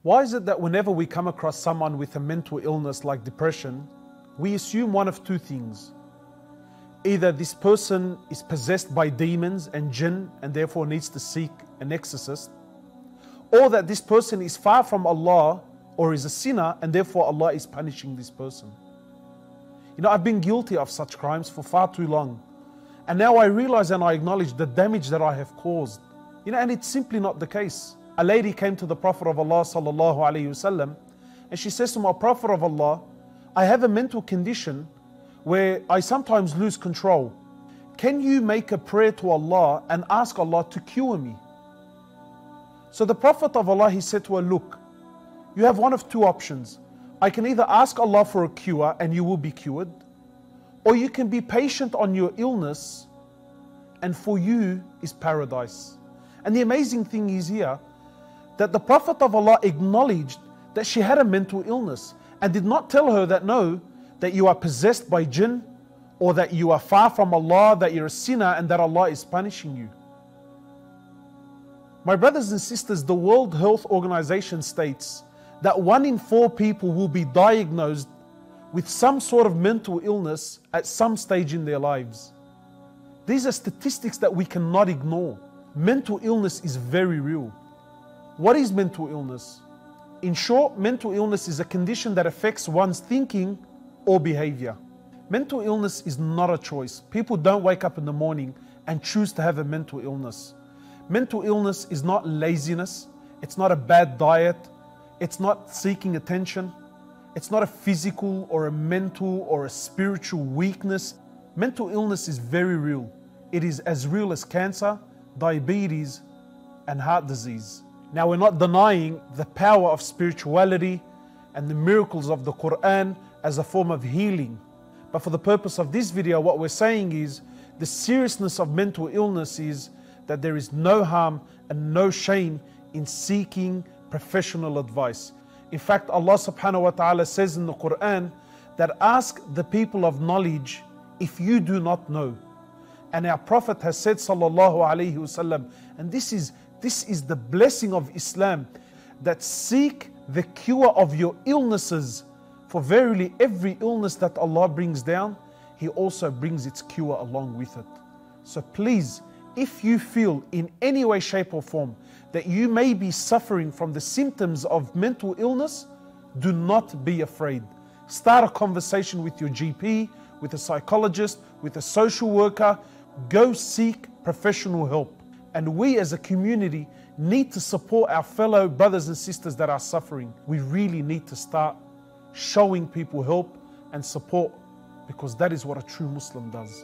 Why is it that whenever we come across someone with a mental illness like depression, we assume one of two things? Either this person is possessed by demons and jinn and therefore needs to seek an exorcist, or that this person is far from Allah or is a sinner and therefore Allah is punishing this person. You know, I've been guilty of such crimes for far too long. And now I realize and I acknowledge the damage that I have caused. You know, and it's simply not the case. A lady came to the Prophet of Allah sallallahu alaihi wasallam, and she says to him, "O Prophet of Allah, I have a mental condition where I sometimes lose control. Can you make a prayer to Allah and ask Allah to cure me?" So the Prophet of Allah, he said to her, "Look, you have one of two options. I can either ask Allah for a cure and you will be cured, or you can be patient on your illness and for you is paradise." And the amazing thing is here that the Prophet of Allah acknowledged that she had a mental illness and did not tell her that no, that you are possessed by jinn, or that you are far from Allah, that you're a sinner and that Allah is punishing you. My brothers and sisters, the World Health Organization states that 1 in 4 people will be diagnosed with some sort of mental illness at some stage in their lives. These are statistics that we cannot ignore. Mental illness is very real. What is mental illness? In short, mental illness is a condition that affects one's thinking or behavior. Mental illness is not a choice. People don't wake up in the morning and choose to have a mental illness. Mental illness is not laziness. It's not a bad diet. It's not seeking attention. It's not a physical or a mental or a spiritual weakness. Mental illness is very real. It is as real as cancer, diabetes, and heart disease. Now, we're not denying the power of spirituality and the miracles of the Quran as a form of healing. But for the purpose of this video, what we're saying is the seriousness of mental illness is that there is no harm and no shame in seeking professional advice. In fact, Allah subhanahu wa ta'ala says in the Quran that ask the people of knowledge if you do not know. And our Prophet has said sallallahu alaihi wasallam, and this is the blessing of Islam, that seek the cure of your illnesses, for verily every illness that Allah brings down, He also brings its cure along with it. So please, if you feel in any way, shape or form that you may be suffering from the symptoms of mental illness, do not be afraid. Start a conversation with your GP, with a psychologist, with a social worker. Go seek professional help. And we as a community need to support our fellow brothers and sisters that are suffering. We really need to start showing people help and support, because that is what a true Muslim does.